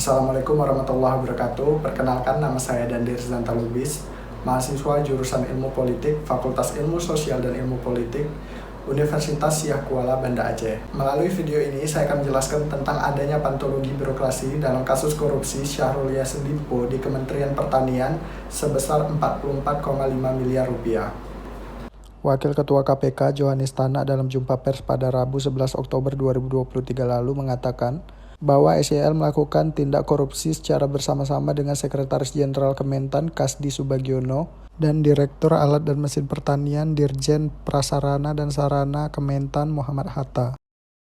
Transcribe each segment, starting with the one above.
Assalamualaikum warahmatullahi wabarakatuh. Perkenalkan, nama saya Dandir Zanta Lubis, mahasiswa jurusan Ilmu Politik, Fakultas Ilmu Sosial dan Ilmu Politik, Universitas Siak Kuala, Banda Aceh. Melalui video ini, saya akan menjelaskan tentang adanya pantologi birokrasi dalam kasus korupsi Syahrul Yassin Limpo di Kementerian Pertanian sebesar 44,5 miliar rupiah. Wakil Ketua KPK Johanis Tanak dalam jumpa pers pada Rabu 11 Oktober 2023 lalu mengatakan bahwa SYL melakukan tindak korupsi secara bersama-sama dengan Sekretaris Jenderal Kementan Kasdi Subagiono dan Direktur Alat dan Mesin Pertanian Dirjen Prasarana dan Sarana Kementan Muhammad Hatta.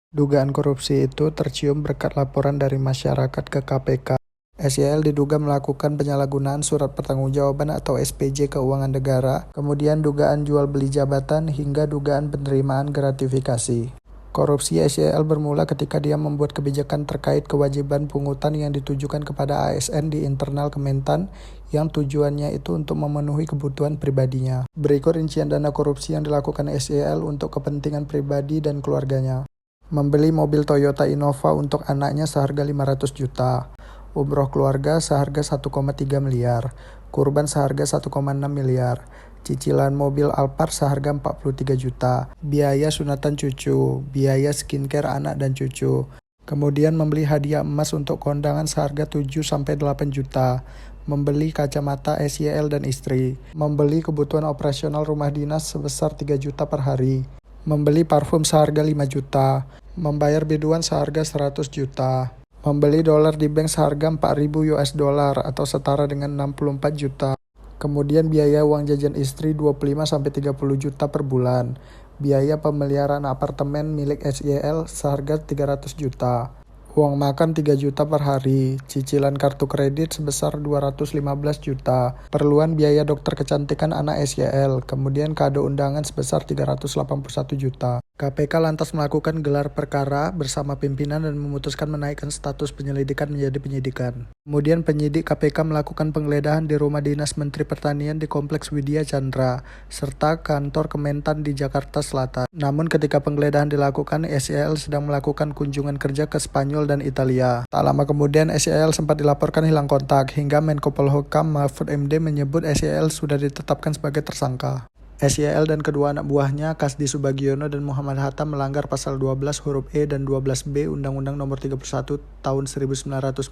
Dugaan korupsi itu tercium berkat laporan dari masyarakat ke KPK. SYL diduga melakukan penyalahgunaan surat pertanggungjawaban atau SPJ keuangan negara, kemudian dugaan jual beli jabatan hingga dugaan penerimaan gratifikasi. Korupsi SYL bermula ketika dia membuat kebijakan terkait kewajiban pungutan yang ditujukan kepada ASN di internal Kementan yang tujuannya itu untuk memenuhi kebutuhan pribadinya. Berikut rincian dana korupsi yang dilakukan SYL untuk kepentingan pribadi dan keluarganya. Membeli mobil Toyota Innova untuk anaknya seharga 500 juta. Umroh keluarga seharga 1,3 miliar. Kurban seharga 1,6 miliar. Cicilan mobil Alphard seharga 43 juta, biaya sunatan cucu, biaya skincare anak dan cucu. Kemudian membeli hadiah emas untuk kondangan seharga 7-8 juta, membeli kacamata SYL dan istri, membeli kebutuhan operasional rumah dinas sebesar 3 juta per hari, membeli parfum seharga 5 juta, membayar biduan seharga 100 juta, membeli dolar di bank seharga 4.000 US dollar atau setara dengan 64 juta. Kemudian biaya uang jajan istri 25-30 juta per bulan. Biaya pemeliharaan apartemen milik SYL seharga 300 juta. Uang makan 3 juta per hari. Cicilan kartu kredit sebesar 215 juta. Perluan biaya dokter kecantikan anak SYL. Kemudian kado undangan sebesar 381 juta. KPK lantas melakukan gelar perkara bersama pimpinan dan memutuskan menaikkan status penyelidikan menjadi penyidikan. Kemudian penyidik KPK melakukan penggeledahan di rumah dinas Menteri Pertanian di Kompleks Widya Chandra, serta kantor Kementan di Jakarta Selatan. Namun ketika penggeledahan dilakukan, SYL sedang melakukan kunjungan kerja ke Spanyol dan Italia. Tak lama kemudian SYL sempat dilaporkan hilang kontak, hingga Menko Polhukam Mahfud MD menyebut SYL sudah ditetapkan sebagai tersangka. SYL dan kedua anak buahnya, Kasdi Subagiono dan Muhammad Hatta, melanggar pasal 12 huruf E dan 12B Undang-Undang Nomor 31 Tahun 1999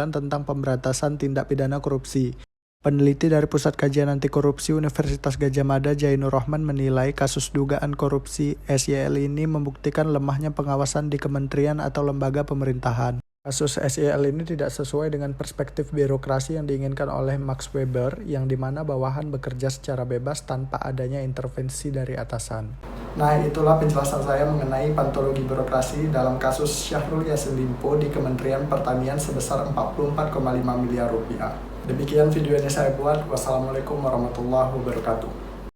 tentang pemberantasan tindak pidana korupsi. Peneliti dari Pusat Kajian Anti Korupsi Universitas Gadjah Mada, Jainur Rahman, menilai kasus dugaan korupsi SYL ini membuktikan lemahnya pengawasan di kementerian atau lembaga pemerintahan. Kasus SYL ini tidak sesuai dengan perspektif birokrasi yang diinginkan oleh Max Weber, yang dimana bawahan bekerja secara bebas tanpa adanya intervensi dari atasan. Nah, itulah penjelasan saya mengenai pantologi birokrasi dalam kasus Syahrul Yassin Limpo di Kementerian Pertanian sebesar 44,5 miliar rupiah. Demikian video yang saya buat. Wassalamualaikum warahmatullahi wabarakatuh.